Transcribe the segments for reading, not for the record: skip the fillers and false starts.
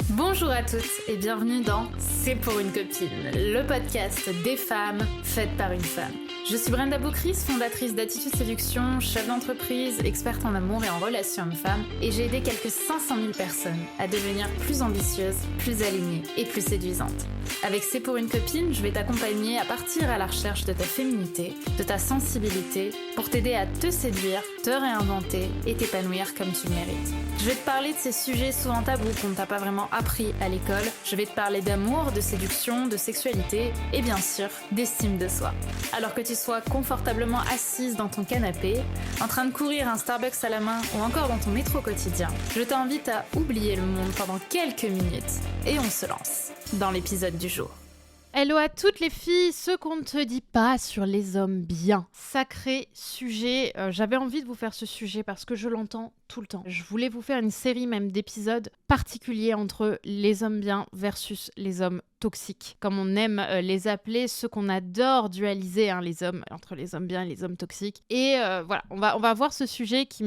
Bonjour à toutes et bienvenue dans C'est pour une copine, le podcast des femmes faites par une femme. Je suis Brenda Boucris, fondatrice d'Attitude Séduction, chef d'entreprise, experte en amour et en relations hommes-femmes, et j'ai aidé quelques 500 000 personnes à devenir plus ambitieuses, plus alignées et plus séduisantes. Avec C'est pour une copine, je vais t'accompagner à partir à la recherche de ta féminité, de ta sensibilité, pour t'aider à te séduire, te réinventer et t'épanouir comme tu le mérites. Je vais te parler de ces sujets souvent tabous qu'on ne t'a pas vraiment appris à l'école. Je vais te parler d'amour, de séduction, de sexualité et bien sûr d'estime de soi. Alors que tu sois confortablement assise dans ton canapé, en train de courir un Starbucks à la main ou encore dans ton métro quotidien, je t'invite à oublier le monde pendant quelques minutes et on se lance dans l'épisode du jour. Hello à toutes les filles, ce qu'on ne te dit pas sur les hommes bien. Sacré sujet, j'avais envie de vous faire ce sujet parce que je l'entends tout le temps. Je voulais vous faire une série même d'épisodes particuliers entre les hommes bien versus les hommes toxiques, comme on aime les appeler, ceux qu'on adore dualiser, les hommes, entre les hommes bien et les hommes toxiques. Et voilà, on va voir ce sujet qui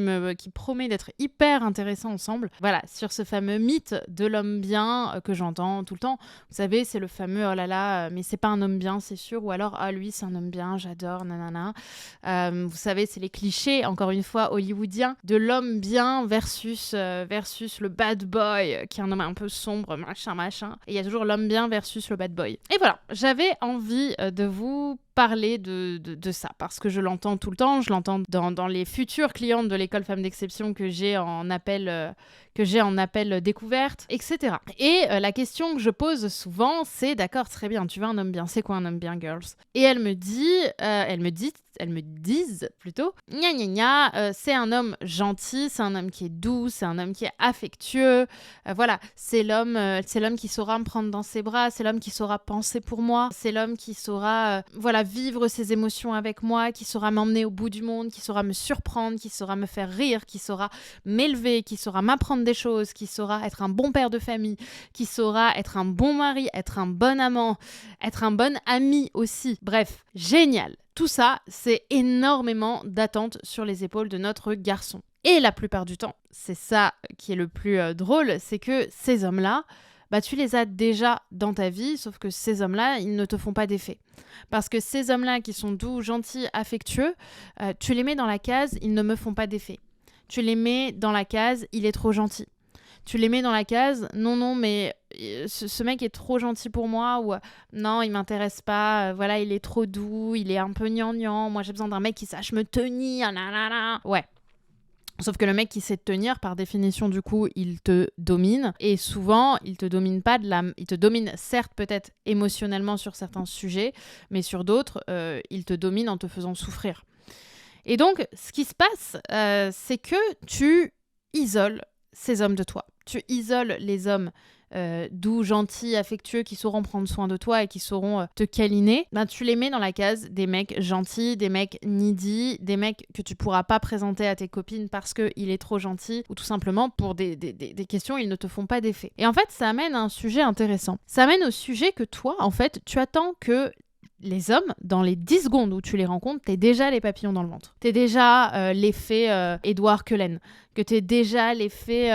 promet d'être hyper intéressant ensemble. Voilà, sur ce fameux mythe de l'homme bien que j'entends tout le temps. Vous savez, c'est le fameux « oh là là, mais c'est pas un homme bien, c'est sûr » ou alors « ah lui, c'est un homme bien, j'adore, nanana ». Vous savez, c'est les clichés, encore une fois, hollywoodiens, de l'homme bien versus le bad boy, qui est un homme un peu sombre, machin. Et il y a toujours l'homme bien versus le bad boy. Et voilà, j'avais envie de vous parler de ça, parce que je l'entends tout le temps, je l'entends dans les futures clientes de l'école Femmes d'Exception que j'ai en appel découverte, etc. Et la question que je pose souvent, c'est d'accord, très bien, tu veux un homme bien, c'est quoi un homme bien, girls? Et elles me disent plutôt, c'est un homme gentil, c'est un homme qui est doux, c'est un homme qui est affectueux, voilà, c'est l'homme qui saura me prendre dans ses bras, c'est l'homme qui saura penser pour moi, c'est l'homme qui saura, vivre ses émotions avec moi, qui saura m'emmener au bout du monde, qui saura me surprendre, qui saura me faire rire, qui saura m'élever, qui saura m'apprendre des choses, qui saura être un bon père de famille, qui saura être un bon mari, être un bon amant, être un bon ami aussi. Bref, génial. Tout ça, c'est énormément d'attentes sur les épaules de notre garçon. Et la plupart du temps, c'est ça qui est le plus drôle, c'est que ces hommes-là, tu les as déjà dans ta vie, sauf que ces hommes-là, ils ne te font pas d'effet. Parce que ces hommes-là qui sont doux, gentils, affectueux, tu les mets dans la case, ils ne me font pas d'effet. Tu les mets dans la case, il est trop gentil. Tu les mets dans la case, non, mais ce mec est trop gentil pour moi, ou non, il m'intéresse pas, il est trop doux, il est un peu gnangnan, moi j'ai besoin d'un mec qui sache me tenir, nanana. Ouais. Sauf que le mec qui sait te tenir, par définition, du coup, il te domine. Et souvent, il te domine pas il te domine, certes, peut-être émotionnellement sur certains sujets, mais sur d'autres, il te domine en te faisant souffrir. Et donc, ce qui se passe, c'est que tu isoles ces hommes de toi. Tu isoles les hommes doux, gentils, affectueux, qui sauront prendre soin de toi et qui sauront te câliner. Tu les mets dans la case des mecs gentils, des mecs needy, des mecs que tu pourras pas présenter à tes copines parce qu'il est trop gentil, ou tout simplement pour des questions, ils ne te font pas d'effet. Et en fait, ça amène à un sujet intéressant. Ça amène au sujet que toi, en fait, tu attends que les hommes, dans les 10 secondes où tu les rencontres, t'es déjà les papillons dans le ventre. T'es déjà l'effet Edward Cullen. Que t'es déjà l'effet...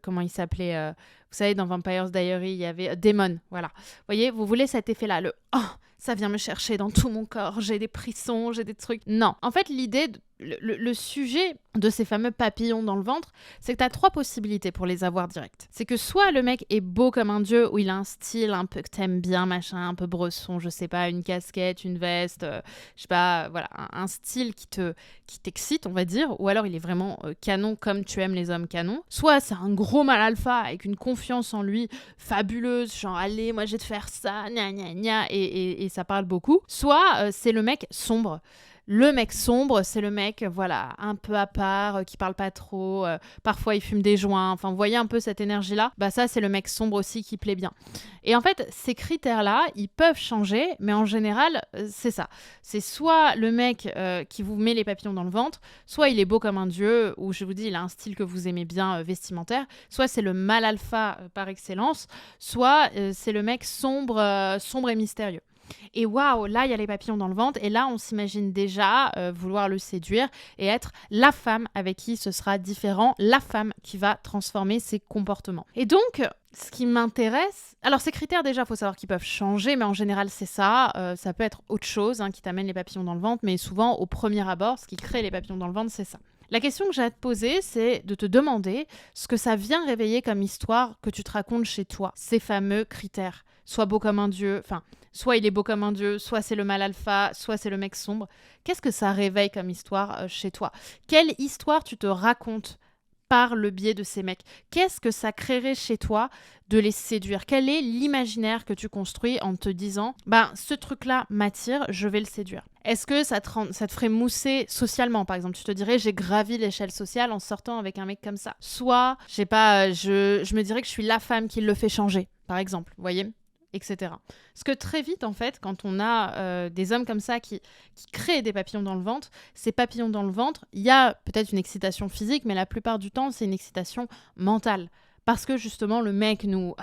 comment il s'appelait vous savez, dans Vampire Diaries, il y avait Damon. Voilà. Vous voyez, vous voulez cet effet-là. Le « oh !» ça vient me chercher dans tout mon corps, j'ai des frissons, j'ai des trucs. Non. En fait, l'idée, le sujet de ces fameux papillons dans le ventre, c'est que tu as 3 possibilités pour les avoir direct. C'est que soit le mec est beau comme un dieu, ou il a un style un peu que t'aimes bien, machin, un peu bresson, je sais pas, une casquette, une veste, je sais pas, voilà, un style qui t'excite, on va dire, ou alors il est vraiment canon comme tu aimes les hommes canons. Soit c'est un gros mal alpha avec une confiance en lui fabuleuse, genre allez, moi je vais te faire ça, gna gna gna, et ça parle beaucoup. Soit c'est le mec sombre. Le mec sombre, c'est le mec, un peu à part, qui parle pas trop, parfois il fume des joints, enfin, vous voyez un peu cette énergie-là, ça, c'est le mec sombre aussi qui plaît bien. Et en fait, ces critères-là, ils peuvent changer, mais en général, c'est ça. C'est soit le mec qui vous met les papillons dans le ventre, soit il est beau comme un dieu, ou je vous dis, il a un style que vous aimez bien, vestimentaire, soit c'est le mâle alpha par excellence, soit c'est le mec sombre et mystérieux. Et waouh, là, il y a les papillons dans le ventre. Et là, on s'imagine déjà vouloir le séduire et être la femme avec qui ce sera différent, la femme qui va transformer ses comportements. Et donc, ce qui m'intéresse... Alors, ces critères, déjà, il faut savoir qu'ils peuvent changer, mais en général, c'est ça. Ça peut être autre chose qui t'amène les papillons dans le ventre, mais souvent, au premier abord, ce qui crée les papillons dans le ventre, c'est ça. La question que j'ai à te poser, c'est de te demander ce que ça vient réveiller comme histoire que tu te racontes chez toi, ces fameux critères. Soit beau comme un dieu, enfin, soit il est beau comme un dieu, soit c'est le mâle alpha, soit c'est le mec sombre. Qu'est-ce que ça réveille comme histoire chez toi ? Quelle histoire tu te racontes par le biais de ces mecs ? Qu'est-ce que ça créerait chez toi de les séduire ? Quel est l'imaginaire que tu construis en te disant « ce truc-là m'attire, je vais le séduire ». Est-ce que ça te ferait mousser socialement, par exemple ? Tu te dirais « j'ai gravi l'échelle sociale en sortant avec un mec comme ça ». Soit, je sais pas, je me dirais que je suis la femme qui le fait changer, par exemple, vous voyez ? Etc. Parce que très vite, en fait, quand on a des hommes comme ça qui créent des papillons dans le ventre, ces papillons dans le ventre, il y a peut-être une excitation physique, mais la plupart du temps, c'est une excitation mentale. Parce que justement, le mec nous...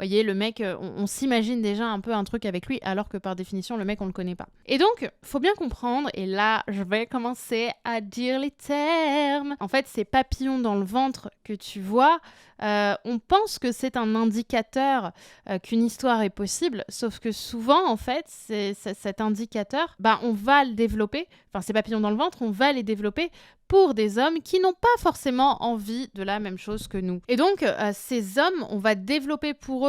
Vous voyez, le mec, on s'imagine déjà un peu un truc avec lui, alors que par définition, le mec, on le connaît pas. Et donc, faut bien comprendre, et là, je vais commencer à dire les termes. En fait, ces papillons dans le ventre que tu vois, on pense que c'est un indicateur qu'une histoire est possible, sauf que souvent, en fait, cet indicateur, on va le développer, enfin, ces papillons dans le ventre, on va les développer pour des hommes qui n'ont pas forcément envie de la même chose que nous. Et donc, ces hommes, on va développer pour eux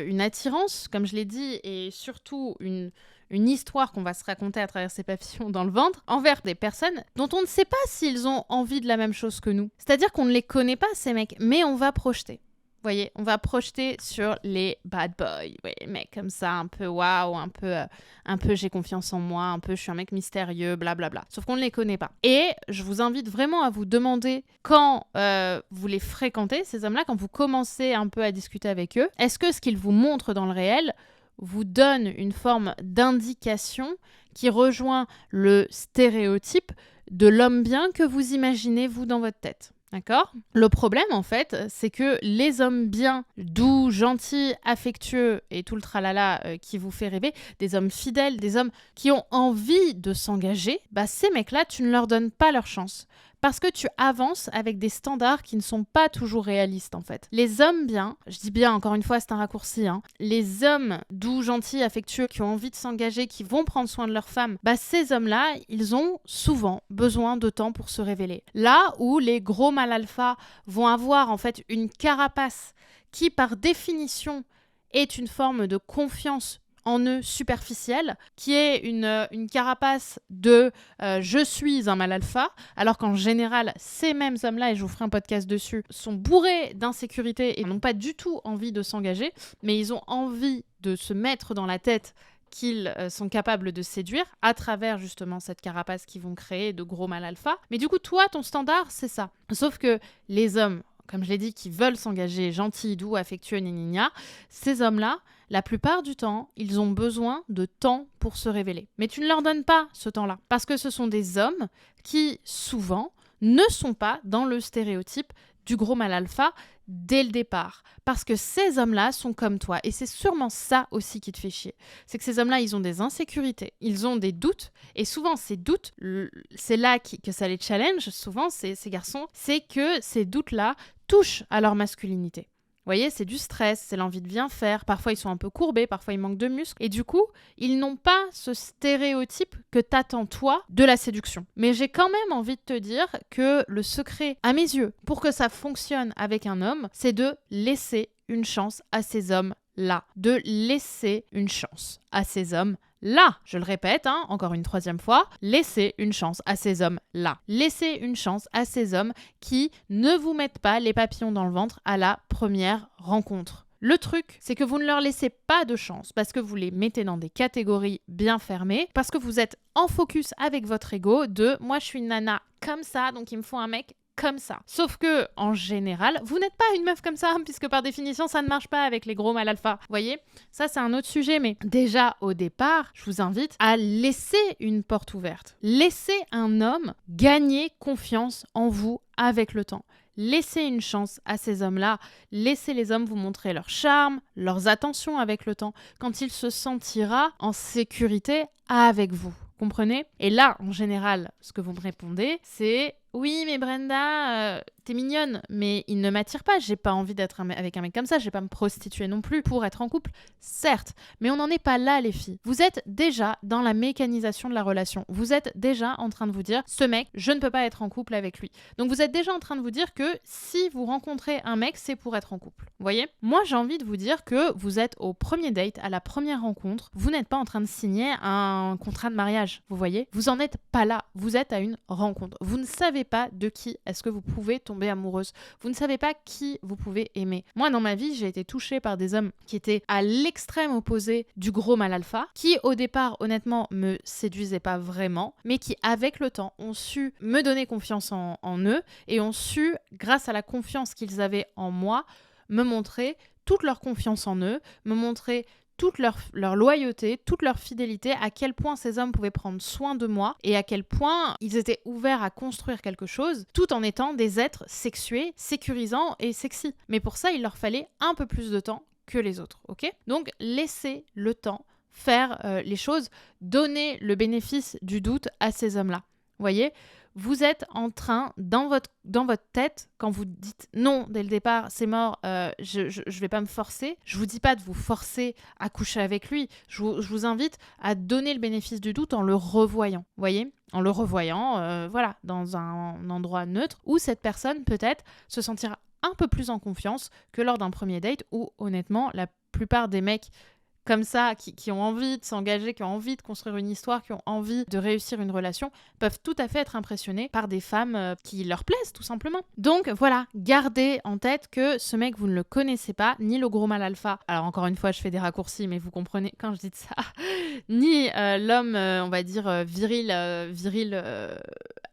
une attirance, comme je l'ai dit, et surtout une histoire qu'on va se raconter à travers ces papillons dans le ventre, envers des personnes dont on ne sait pas s'ils ont envie de la même chose que nous. C'est-à-dire qu'on ne les connaît pas, ces mecs, mais on va projeter. Vous voyez, on va projeter sur les bad boys, les mecs comme ça, un peu waouh, un peu j'ai confiance en moi, un peu je suis un mec mystérieux, blablabla. Sauf qu'on ne les connaît pas. Et je vous invite vraiment à vous demander quand vous les fréquentez, ces hommes-là, quand vous commencez un peu à discuter avec eux, est-ce que ce qu'ils vous montrent dans le réel vous donne une forme d'indication qui rejoint le stéréotype de l'homme bien que vous imaginez, vous, dans votre tête. D'accord ? Le problème, en fait, c'est que les hommes bien, doux, gentils, affectueux et tout le tralala qui vous fait rêver, des hommes fidèles, des hommes qui ont envie de s'engager, ces mecs-là, tu ne leur donnes pas leur chance. Parce que tu avances avec des standards qui ne sont pas toujours réalistes, en fait. Les hommes bien, je dis bien, encore une fois, c'est un raccourci, les hommes doux, gentils, affectueux, qui ont envie de s'engager, qui vont prendre soin de leurs femmes, ces hommes-là, ils ont souvent besoin de temps pour se révéler. Là où les gros mâles alpha vont avoir, en fait, une carapace qui, par définition, est une forme de confiance en eux superficielle, qui est une carapace de je suis un mâle alpha, alors qu'en général, ces mêmes hommes-là, et je vous ferai un podcast dessus, sont bourrés d'insécurité et n'ont pas du tout envie de s'engager, mais ils ont envie de se mettre dans la tête qu'ils sont capables de séduire à travers justement cette carapace qu'ils vont créer de gros mâles alpha. Mais du coup, toi, ton standard, c'est ça. Sauf que les hommes, comme je l'ai dit, qui veulent s'engager, gentils, doux, affectueux, gna, ces hommes-là, la plupart du temps, ils ont besoin de temps pour se révéler. Mais tu ne leur donnes pas ce temps-là, parce que ce sont des hommes qui, souvent, ne sont pas dans le stéréotype du gros mâle alpha dès le départ. Parce que ces hommes-là sont comme toi. Et c'est sûrement ça aussi qui te fait chier. C'est que ces hommes-là, ils ont des insécurités, ils ont des doutes. Et souvent, ces doutes, c'est là que ça les challenge, souvent, ces garçons, c'est que ces doutes-là touchent à leur masculinité. Vous voyez, c'est du stress, c'est l'envie de bien faire. Parfois, ils sont un peu courbés, parfois, ils manquent de muscles. Et du coup, ils n'ont pas ce stéréotype que t'attends, toi, de la séduction. Mais j'ai quand même envie de te dire que le secret, à mes yeux, pour que ça fonctionne avec un homme, c'est de laisser une chance à ces hommes-là. De laisser une chance à ces hommes-là. Là, je le répète, encore une troisième fois, laissez une chance à ces hommes-là. Laissez une chance à ces hommes qui ne vous mettent pas les papillons dans le ventre à la première rencontre. Le truc, c'est que vous ne leur laissez pas de chance parce que vous les mettez dans des catégories bien fermées, parce que vous êtes en focus avec votre ego de « moi, je suis une nana comme ça, donc il me faut un mec comme ça ». Sauf que, en général, vous n'êtes pas une meuf comme ça, puisque par définition, ça ne marche pas avec les gros mâles alpha. Vous voyez ? Ça, c'est un autre sujet, mais déjà, au départ, je vous invite à laisser une porte ouverte. Laissez un homme gagner confiance en vous avec le temps. Laissez une chance à ces hommes-là. Laissez les hommes vous montrer leur charme, leurs attentions avec le temps, quand il se sentira en sécurité avec vous. Comprenez ? Et là, en général, ce que vous me répondez, c'est « Oui, mais Brenda, t'es mignonne, mais il ne m'attire pas. J'ai pas envie d'être avec un mec comme ça. Je vais pas me prostituer non plus pour être en couple. » Certes, mais on n'en est pas là, les filles. Vous êtes déjà dans la mécanisation de la relation. Vous êtes déjà en train de vous dire « Ce mec, je ne peux pas être en couple avec lui. » Donc vous êtes déjà en train de vous dire que si vous rencontrez un mec, c'est pour être en couple. Vous voyez ? Moi, j'ai envie de vous dire que vous êtes au premier date, à la première rencontre. Vous n'êtes pas en train de signer un contrat de mariage. Vous voyez ? Vous en êtes pas là. Vous êtes à une rencontre. Vous ne savez pas de qui est-ce que vous pouvez tomber amoureuse. Vous ne savez pas qui vous pouvez aimer. Moi, dans ma vie, j'ai été touchée par des hommes qui étaient à l'extrême opposé du gros mal alpha, qui au départ, honnêtement, me séduisaient pas vraiment, mais qui, avec le temps, ont su me donner confiance en eux et ont su, grâce à la confiance qu'ils avaient en moi, me montrer toute leur confiance en eux, me montrer toute leur loyauté, toute leur fidélité, à quel point ces hommes pouvaient prendre soin de moi et à quel point ils étaient ouverts à construire quelque chose tout en étant des êtres sexués, sécurisants et sexy. Mais pour ça, il leur fallait un peu plus de temps que les autres, ok ? Donc, laissez le temps faire les choses, donnez le bénéfice du doute à ces hommes-là. Vous voyez ? Vous êtes en train, dans votre tête, quand vous dites non dès le départ, c'est mort, je vais pas me forcer. Je vous dis pas de vous forcer à coucher avec lui. Je vous invite à donner le bénéfice du doute en le revoyant. Vous voyez ? En le revoyant, voilà, dans un endroit neutre où cette personne peut-être se sentira un peu plus en confiance que lors d'un premier date où, honnêtement, la plupart des mecs comme ça, qui ont envie de s'engager, qui ont envie de construire une histoire, qui ont envie de réussir une relation, peuvent tout à fait être impressionnés par des femmes qui leur plaisent, tout simplement. Donc voilà, gardez en tête que ce mec, vous ne le connaissez pas, ni le gros mal alpha. Alors encore une fois, je fais des raccourcis, mais vous comprenez quand je dis ça. Ni l'homme, on va dire, viril,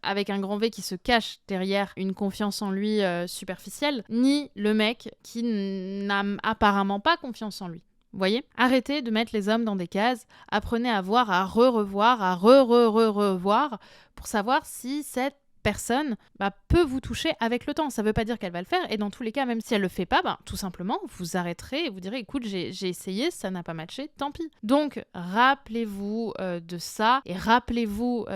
avec un grand V qui se cache derrière une confiance en lui superficielle, ni le mec qui n'a apparemment pas confiance en lui. Vous voyez ? Arrêtez de mettre les hommes dans des cases, apprenez à voir, à revoir, à revoir pour savoir si cette personne peut vous toucher avec le temps. Ça ne veut pas dire qu'elle va le faire et dans tous les cas, même si elle ne le fait pas, tout simplement, vous arrêterez et vous direz écoute, j'ai essayé, ça n'a pas matché, tant pis. Donc, rappelez-vous de ça et rappelez-vous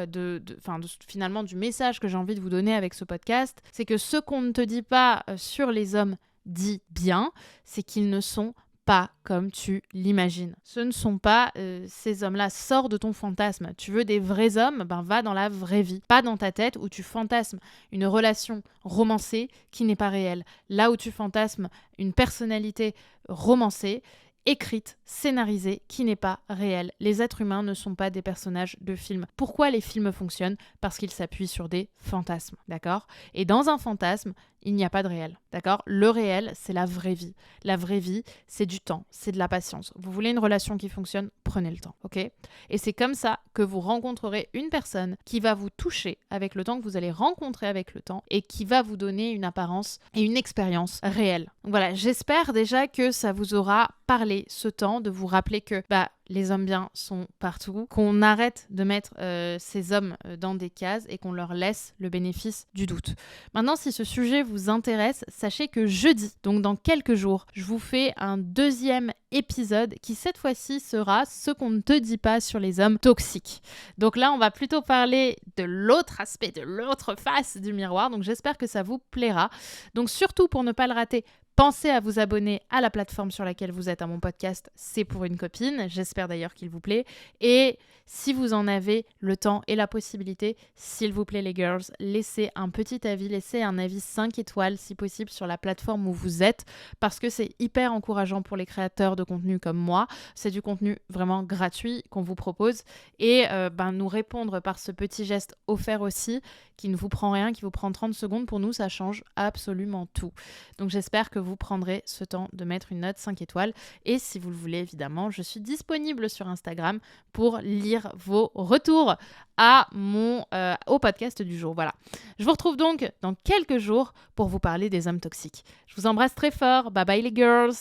finalement du message que j'ai envie de vous donner avec ce podcast, c'est que ce qu'on ne te dit pas sur les hommes dit bien, c'est qu'ils ne sont pas comme tu l'imagines. Ce ne sont pas ces hommes-là. Sors de ton fantasme. Tu veux des vrais hommes, va dans la vraie vie. Pas dans ta tête où tu fantasmes une relation romancée qui n'est pas réelle. Là où tu fantasmes une personnalité romancée, écrite, scénarisée, qui n'est pas réelle. Les êtres humains ne sont pas des personnages de films. Pourquoi les films fonctionnent ? Parce qu'ils s'appuient sur des fantasmes, d'accord ? Et dans un fantasme, il n'y a pas de réel, d'accord ? Le réel, c'est la vraie vie. La vraie vie, c'est du temps, c'est de la patience. Vous voulez une relation qui fonctionne ? Prenez le temps, ok ? Et c'est comme ça que vous rencontrerez une personne qui va vous toucher avec le temps, que vous allez rencontrer avec le temps et qui va vous donner une apparence et une expérience réelle. Donc voilà, j'espère déjà que ça vous aura parlé ce temps, de vous rappeler que les hommes bien sont partout, qu'on arrête de mettre ces hommes dans des cases et qu'on leur laisse le bénéfice du doute. Maintenant, si ce sujet vous intéresse, sachez que jeudi, donc dans quelques jours, je vous fais un deuxième épisode qui cette fois-ci sera ce qu'on ne te dit pas sur les hommes toxiques. Donc là, on va plutôt parler de l'autre aspect, de l'autre face du miroir. Donc j'espère que ça vous plaira. Donc surtout pour ne pas le rater, pensez à vous abonner à la plateforme sur laquelle vous êtes à mon podcast, C'est pour une copine. J'espère d'ailleurs qu'il vous plaît. Et si vous en avez le temps et la possibilité, s'il vous plaît les girls, laissez un petit avis, laissez un avis 5 étoiles si possible sur la plateforme où vous êtes parce que c'est hyper encourageant pour les créateurs de contenu comme moi. C'est du contenu vraiment gratuit qu'on vous propose et nous répondre par ce petit geste offert aussi qui ne vous prend rien, qui vous prend 30 secondes, pour nous ça change absolument tout. Donc j'espère que vous prendrez ce temps de mettre une note 5 étoiles et si vous le voulez évidemment, je suis disponible sur Instagram pour lire vos retours à au podcast du jour. Voilà. Je vous retrouve donc dans quelques jours pour vous parler des hommes toxiques. Je vous embrasse très fort. Bye bye les girls.